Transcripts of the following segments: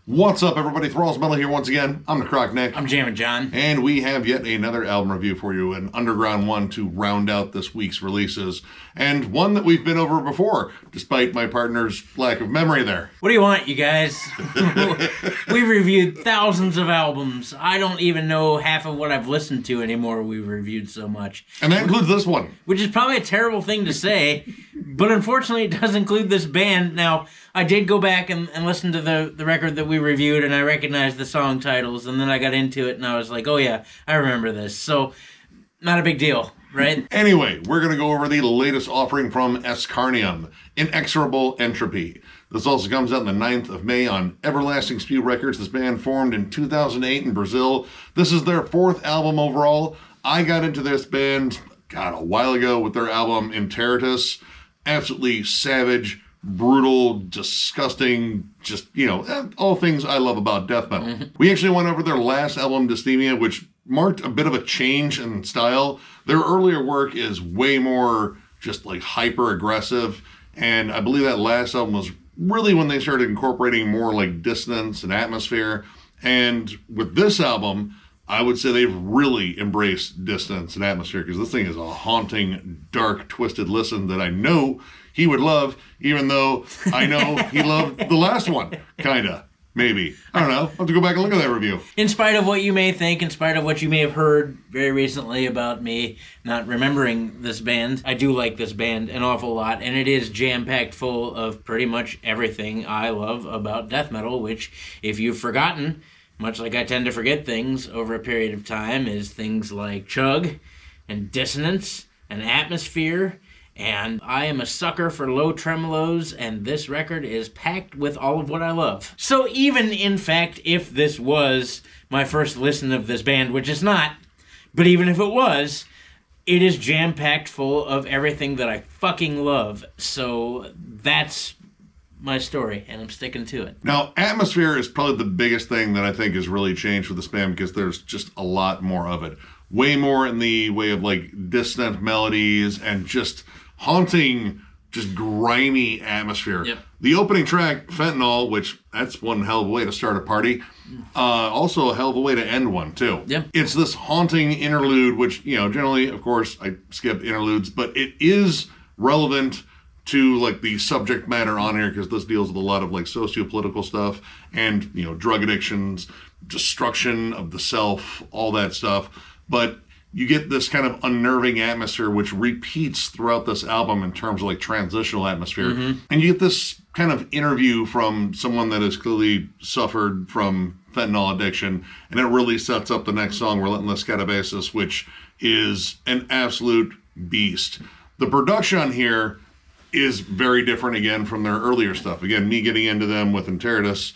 What's up, everybody? Thralls Metal here once again. I'm Necrotic Nick. I'm Jammin John. And we have yet another album review for you, an underground one to round out this week's releases. And one that we've been over before, despite my partner's lack of memory there. What do you want, you guys? We've reviewed thousands of albums. I don't even know half of what I've listened to anymore. We've reviewed so much. And that includes this one. Which is probably a terrible thing to say, but unfortunately it does include this band. Now, I did go back and listen to the record that we reviewed, and I recognized the song titles, and then I got into it, and I was like, oh yeah, I remember this. So, not a big deal, right? Anyway, we're going to go over the latest offering from Escarnium, Inexorable Entropy. This also comes out on the 9th of May on Everlasting Spew Records. This band formed in 2008 in Brazil. This is their 4th album overall. I got into this band, a while ago with their album Interitus. Absolutely savage, brutal, disgusting, just, all things I love about death metal. Mm-hmm. We actually went over their last album, Dysthemia, which marked a bit of a change in style. Their earlier work is way more just like hyper-aggressive, and I believe that last album was really when they started incorporating more like dissonance and atmosphere. And with this album, I would say they've really embraced dissonance and atmosphere, because this thing is a haunting, dark, twisted listen that I know he would love, even though I know he loved the last one, kinda. Maybe. I don't know. I'll have to go back and look at that review. In spite of what you may think, in spite of what you may have heard very recently about me not remembering this band, I do like this band an awful lot, and it is jam-packed full of pretty much everything I love about death metal, which, if you've forgotten, much like I tend to forget things over a period of time, is things like chug and dissonance and atmosphere. And I am a sucker for low tremolos, and this record is packed with all of what I love. So even, in fact, if this was my first listen of this band, which it's not, but even if it was, it is jam-packed full of everything that I fucking love. So that's my story, and I'm sticking to it. Now, atmosphere is probably the biggest thing that I think has really changed with this band, because there's just a lot more of it. Way more in the way of like dissonant melodies and just haunting, just grimy atmosphere. Yep. The opening track, Fentanyl, which that's one hell of a way to start a party. Also a hell of a way to end one, too. Yep. It's this haunting interlude, which, generally, of course, I skip interludes, but it is relevant to like the subject matter on here, because this deals with a lot of like socio-political stuff and, drug addictions, destruction of the self, all that stuff. But you get this kind of unnerving atmosphere which repeats throughout this album in terms of like transitional atmosphere. Mm-hmm. And you get this kind of interview from someone that has clearly suffered from fentanyl addiction, and it really sets up the next song, Relentless Catabasis, which is an absolute beast. The production on here is very different again from their earlier stuff. Again, me getting into them with Interitus,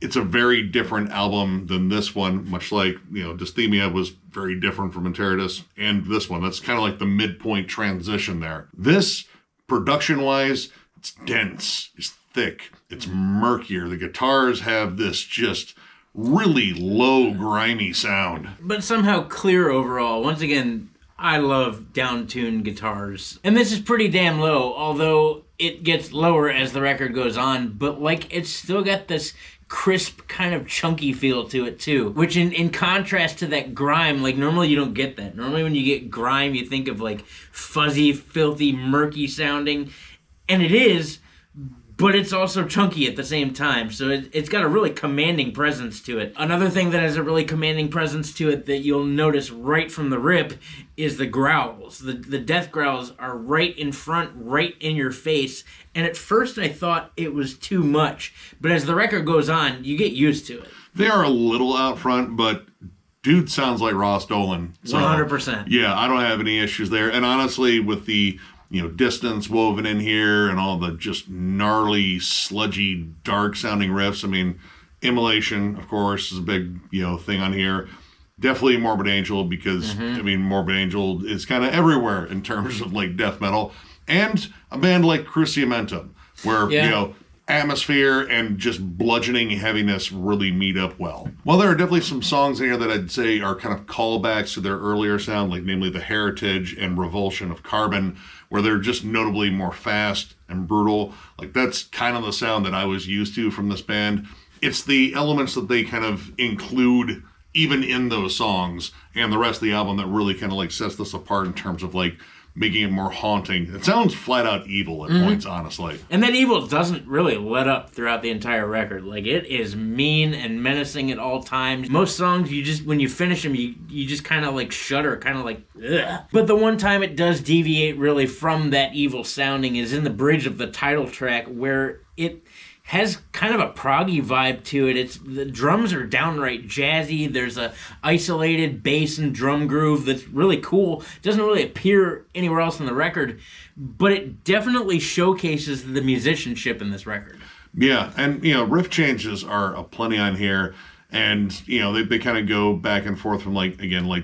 it's a very different album than this one, much like, Dysthemia was very different from Interitus and this one. That's kind of like the midpoint transition there. This, production-wise, it's dense, it's thick, it's murkier. The guitars have this just really low, grimy sound. But somehow clear overall. Once again, I love down-tuned guitars. And this is pretty damn low, although it gets lower as the record goes on, but it's still got this crisp kind of chunky feel to it too, which in contrast to that grime, normally you don't get that. Normally when you get grime, you think of fuzzy, filthy, murky sounding, and it is, but it's also chunky at the same time, so it's got a really commanding presence to it. Another thing that has a really commanding presence to it that you'll notice right from the rip is the growls. The death growls are right in front, right in your face, and at first I thought it was too much, but as the record goes on, you get used to it. They are a little out front, but dude sounds like Ross Dolan. So, 100%. Yeah, I don't have any issues there, and honestly, with the distance woven in here and all the just gnarly, sludgy, dark-sounding riffs. I mean, Immolation, of course, is a big, thing on here. Definitely Morbid Angel, because, Morbid Angel is kind of everywhere in terms of, death metal. And a band like Cruciamentum, where, atmosphere and just bludgeoning heaviness really meet up well. Well, there are definitely some songs in here that I'd say are kind of callbacks to their earlier sound, namely The Heritage and Revulsion of Carbon, where they're just notably more fast and brutal. That's kind of the sound that I was used to from this band. it's the elements that they kind of include even in those songs and the rest of the album that really kind of like sets this apart in terms of like making it more haunting. It sounds flat out evil at points, honestly. And that evil doesn't really let up throughout the entire record. Like, it is mean and menacing at all times. Most songs, you just, when you finish them, you just kind of like shudder, kind of like, ugh. But the one time it does deviate really from that evil sounding is in the bridge of the title track, where it has kind of a proggy vibe to it. The drums are downright jazzy. There's a isolated bass and drum groove that's really cool. It doesn't really appear anywhere else on the record, but it definitely showcases the musicianship in this record. Yeah, and riff changes are aplenty on here, and they kind of go back and forth from like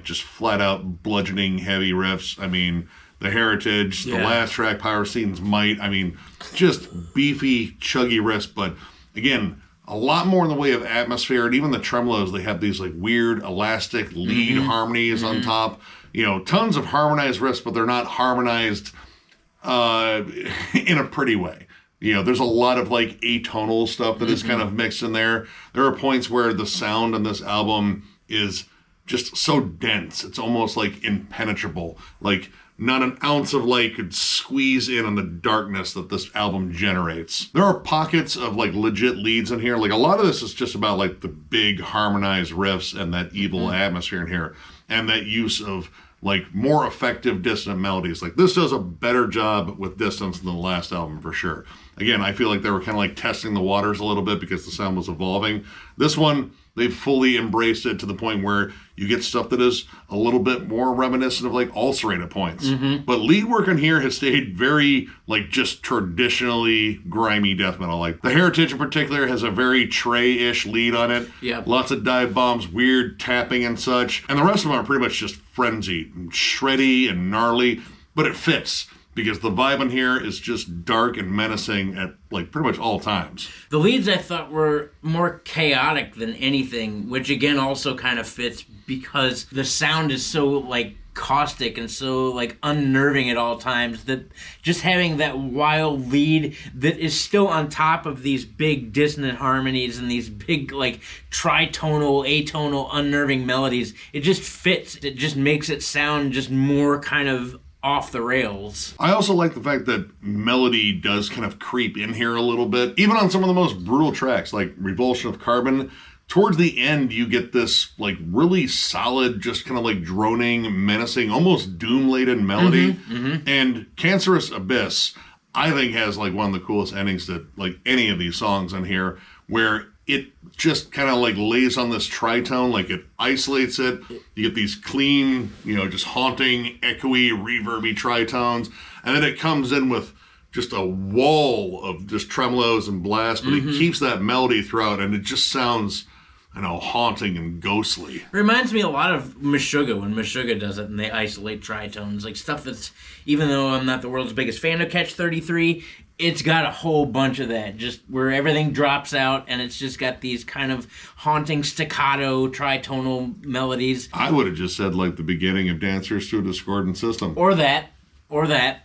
just flat out bludgeoning heavy riffs. I mean, the Heritage, the last track, Pyrocene's Might. I mean, just beefy, chuggy riffs, but again, a lot more in the way of atmosphere. And even the tremolos, they have these like weird, elastic lead harmonies on top. Tons of harmonized riffs, but they're not harmonized in a pretty way. There's a lot of like atonal stuff that is kind of mixed in there. There are points where the sound on this album is just so dense. It's almost like impenetrable. Like, not an ounce of light could squeeze in on the darkness that this album generates. There are pockets of like legit leads in here. Like, a lot of this is just about like the big harmonized riffs and that evil atmosphere in here, and that use of like more effective dissonant melodies. Like, this does a better job with dissonance than the last album for sure. Again, I feel like they were kind of like testing the waters a little bit because the sound was evolving. This one, they've fully embraced it to the point where you get stuff that is a little bit more reminiscent of like ulcerated points. But lead work on here has stayed very like just traditionally grimy death metal. Like, the Heritage in particular has a very Trey-ish lead on it. Yep. Lots of dive bombs, weird tapping and such. And the rest of them are pretty much just frenzied and shreddy and gnarly, but it fits, because the vibe in here is just dark and menacing at like pretty much all times. The leads I thought were more chaotic than anything, which again also kind of fits because the sound is so like caustic and so like unnerving at all times, that just having that wild lead that is still on top of these big dissonant harmonies and these big like tritonal, atonal, unnerving melodies, it just fits. It just makes it sound just more kind of off the rails. I also like the fact that melody does kind of creep in here a little bit. Even on some of the most brutal tracks, like Revulsion of Carbon, towards the end you get this like really solid, just kind of like droning, menacing, almost doom-laden melody. And Cancerous Abyss, I think, has like one of the coolest endings to like any of these songs on here, where it just kind of like lays on this tritone, like it isolates it. You get these clean, just haunting, echoey, reverby tritones, and then it comes in with just a wall of just tremolos and blasts, but it keeps that melody throughout, and it just sounds, haunting and ghostly. It reminds me a lot of Meshuggah, when Meshuggah does it and they isolate tritones, like stuff that's, even though I'm not the world's biggest fan of Catch 33, it's got a whole bunch of that, just where everything drops out and it's just got these kind of haunting staccato tritonal melodies. I would have just said like the beginning of Dancers to a Discordant System. Or that.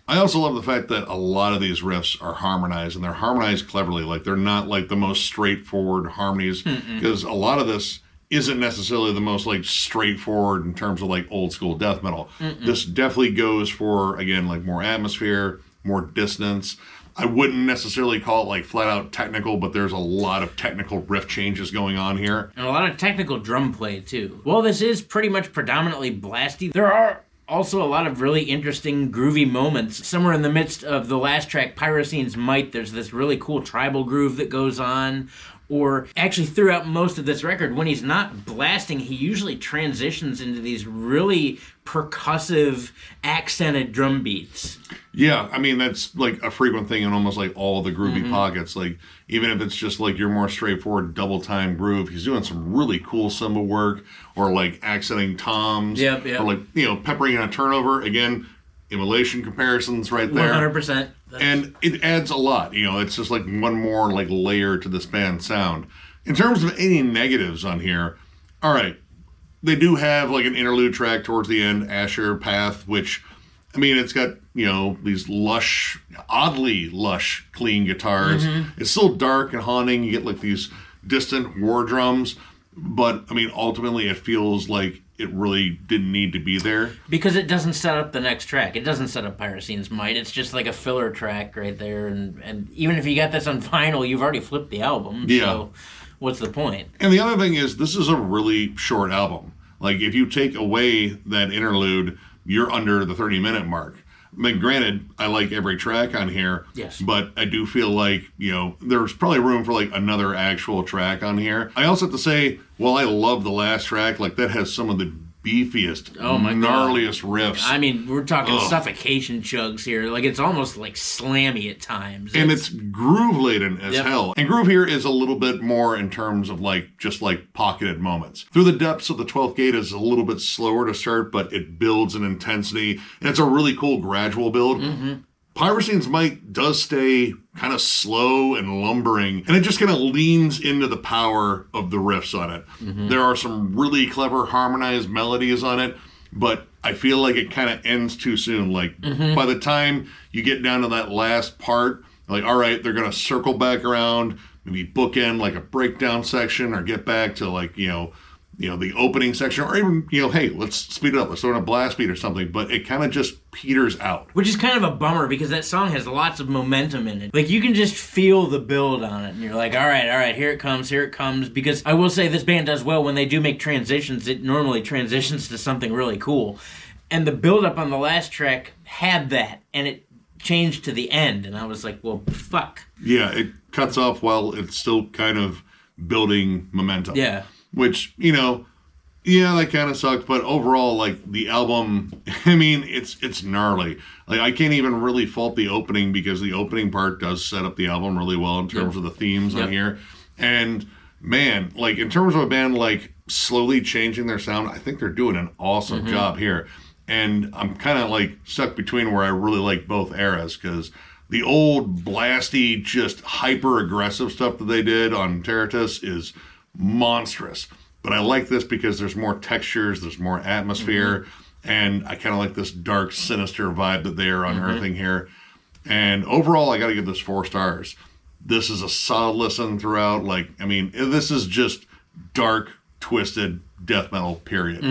I also love the fact that a lot of these riffs are harmonized, and they're harmonized cleverly. Like, they're not like the most straightforward harmonies, because a lot of this isn't necessarily the most like straightforward in terms of like old school death metal. This definitely goes for, again, like more atmosphere, more dissonance. I wouldn't necessarily call it like flat out technical, but there's a lot of technical riff changes going on here. And a lot of technical drum play too. While this is pretty much predominantly blasty, there are also a lot of really interesting groovy moments. Somewhere in the midst of the last track, Pyrocene's Might, there's this really cool tribal groove that goes on. Or actually throughout most of this record, when he's not blasting, he usually transitions into these really percussive, accented drum beats. Yeah, I mean, that's like a frequent thing in almost like all the groovy pockets. Like, even if it's just like your more straightforward double time groove, he's doing some really cool cymbal work, or like accenting toms. Yep. Or like, peppering in a turnover. Again, immolation comparisons right there. 100%. And it adds a lot. It's just like one more like layer to this band's sound. In terms of any negatives on here, all right, they do have like an interlude track towards the end, Asher Path, which, I mean, it's got, these lush, oddly lush, clean guitars. It's still dark and haunting. You get like these distant war drums, but I mean, ultimately it feels like it really didn't need to be there. Because it doesn't set up the next track. It doesn't set up Pyrocene's Might. It's just like a filler track right there. And even if you got this on vinyl, you've already flipped the album. Yeah. So what's the point? And the other thing is, this is a really short album. Like, if you take away that interlude, you're under the 30-minute mark. I mean, granted, I like every track on here. Yes. But I do feel like, there's probably room for, like, another actual track on here. I also have to say, well, I love the last track. Like, that has some of the beefiest, gnarliest riffs. I mean, we're talking suffocation chugs here. Like, it's almost like slammy at times. And it's groove-laden as hell. And groove here is a little bit more in terms of, like, just, like, pocketed moments. Through the Depths of the 12th Gate is a little bit slower to start, but it builds in intensity. And it's a really cool gradual build. Mm-hmm. Pyrocene's Might does stay kind of slow and lumbering, and it just kind of leans into the power of the riffs on it. Mm-hmm. There are some really clever harmonized melodies on it, but I feel like it kind of ends too soon. Like, by the time you get down to that last part, like, all right, they're going to circle back around, maybe bookend like a breakdown section, or get back to like, the opening section, or even, hey, let's speed it up. Let's throw in a blast beat or something. But it kind of just peters out. Which is kind of a bummer, because that song has lots of momentum in it. Like, you can just feel the build on it. And you're like, all right, here it comes. Because I will say this band does well when they do make transitions. It normally transitions to something really cool. And the build-up on the last track had that. And it changed to the end. And I was like, well, fuck. Yeah, it cuts off while it's still kind of building momentum. Yeah. Which, that kind of sucked. But overall, like, the album, I mean, it's gnarly. Like, I can't even really fault the opening, because the opening part does set up the album really well in terms of the themes on here. And, man, like, in terms of a band, like, slowly changing their sound, I think they're doing an awesome job here. And I'm kind of, like, stuck between where I really like both eras, because the old blasty, just hyper-aggressive stuff that they did on Terratus is monstrous, but I like this because there's more textures, there's more atmosphere, and I kind of like this dark, sinister vibe that they are unearthing here. And overall, I got to give this 4 stars. This is a solid listen throughout. Like, I mean, this is just dark, twisted death metal, period.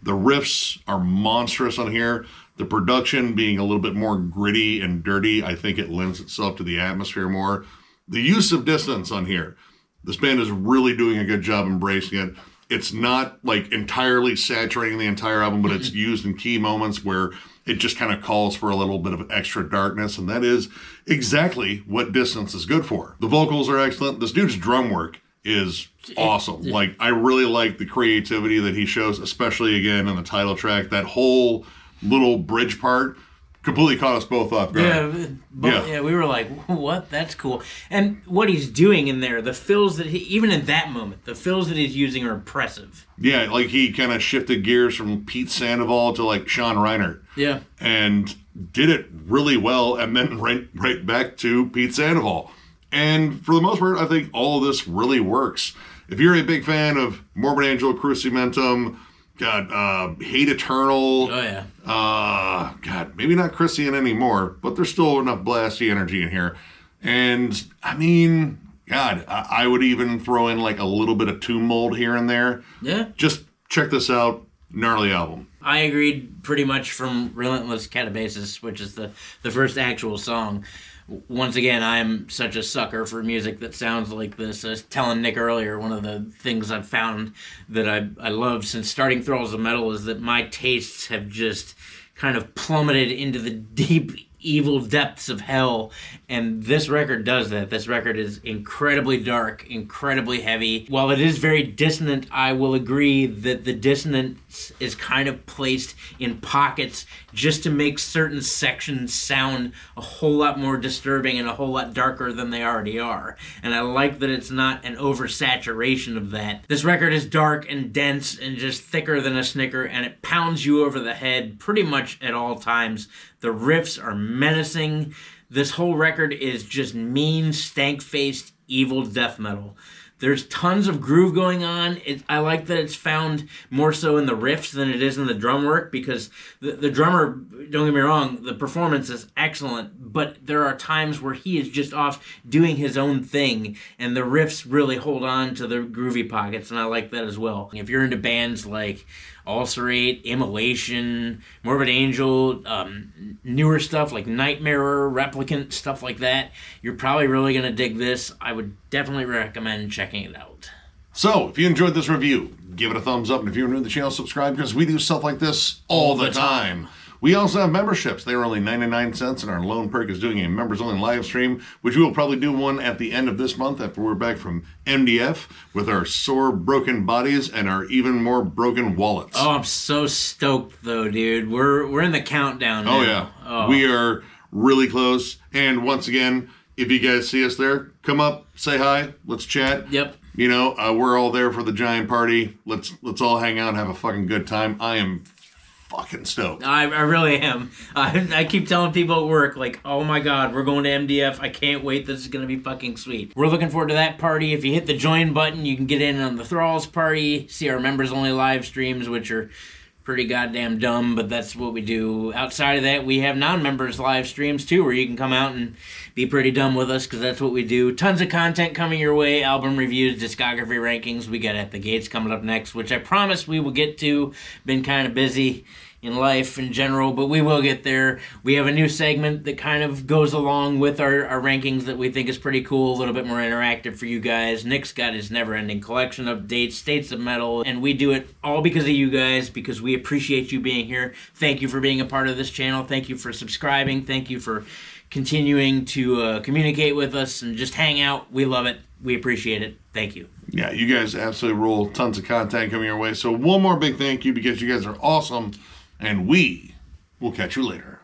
The riffs are monstrous on here. The production being a little bit more gritty and dirty, I think it lends itself to the atmosphere more. The use of dissonance on here, this band is really doing a good job embracing it. It's not like entirely saturating the entire album, but it's used in key moments where it just kind of calls for a little bit of extra darkness, and that is exactly what dissonance is good for. The vocals are excellent. This dude's drum work is awesome. Like, I really like the creativity that he shows, especially again in the title track. That whole little bridge part completely caught us both off guard. Yeah, we were like, what? That's cool. And what he's doing in there, the fills that even in that moment, the fills that he's using are impressive. Yeah, like he kind of shifted gears from Pete Sandoval to like Sean Reinert. Yeah. And did it really well, and then right back to Pete Sandoval. And for the most part, I think all of this really works. If you're a big fan of Morbid Angel, Crucimentum, Hate Eternal. Oh, yeah. Maybe not Christian anymore, but there's still enough blasty energy in here. And, I mean, I would even throw in like a little bit of Tomb Mold here and there. Yeah. Just check this out. Gnarly album. I agreed pretty much from Relentless Catabasis, which is the first actual song. Once again, I'm such a sucker for music that sounds like this. I was telling Nick earlier, one of the things I've found that I love since starting Thralls of Metal is that my tastes have just kind of plummeted into the deep, evil depths of hell. And this record does that. This record is incredibly dark, incredibly heavy. While it is very dissonant, I will agree that the dissonance is kind of placed in pockets just to make certain sections sound a whole lot more disturbing and a whole lot darker than they already are. And I like that it's not an oversaturation of that. This record is dark and dense and just thicker than a snicker, and it pounds you over the head pretty much at all times. The riffs are menacing. This whole record is just mean, stank-faced, evil death metal. There's tons of groove going on. I like that it's found more so in the riffs than it is in the drum work, because the drummer, don't get me wrong, the performance is excellent, but there are times where he is just off doing his own thing, and the riffs really hold on to the groovy pockets, and I like that as well. If you're into bands like Ulcerate, Immolation, Morbid Angel, newer stuff like Nightmare, Replicant, stuff like that, you're probably really going to dig this. I would definitely recommend checking it out. So, if you enjoyed this review, give it a thumbs up, and if you're new to the channel, subscribe, because we do stuff like this all the time. We also have memberships. They are only 99 cents, and our lone perk is doing a members-only live stream, which we will probably do one at the end of this month after we're back from MDF with our sore, broken bodies and our even more broken wallets. Oh, I'm so stoked, though, dude. We're in the countdown now. Oh, yeah. Oh. We are really close. And once again, if you guys see us there, come up, say hi, let's chat. Yep. You know, we're all there for the giant party. Let's all hang out and have a fucking good time. I am fucking stoked. I really am. I keep telling people at work, like, oh my god, we're going to MDF. I can't wait. This is going to be fucking sweet. We're looking forward to that party. If you hit the join button, you can get in on the Thralls party, see our members-only live streams, which are pretty goddamn dumb, but that's what we do. Outside of that, we have non-members live streams too, where you can come out and be pretty dumb with us, because that's what we do. Tons of content coming your way, album reviews, discography rankings. We got At the Gates coming up next, which I promise we will get to. Been kind of busy in life in general, but we will get there. We have a new segment that kind of goes along with our rankings that we think is pretty cool, a little bit more interactive for you guys. Nick's got his never-ending collection updates, States of Metal, and we do it all because of you guys, because we appreciate you being here. Thank you for being a part of this channel. Thank you for subscribing. Thank you for continuing to communicate with us and just hang out. We love it. We appreciate it. Thank you. Yeah, you guys absolutely rule. Tons of content coming your way. So one more big thank you, because you guys are awesome. And we will catch you later.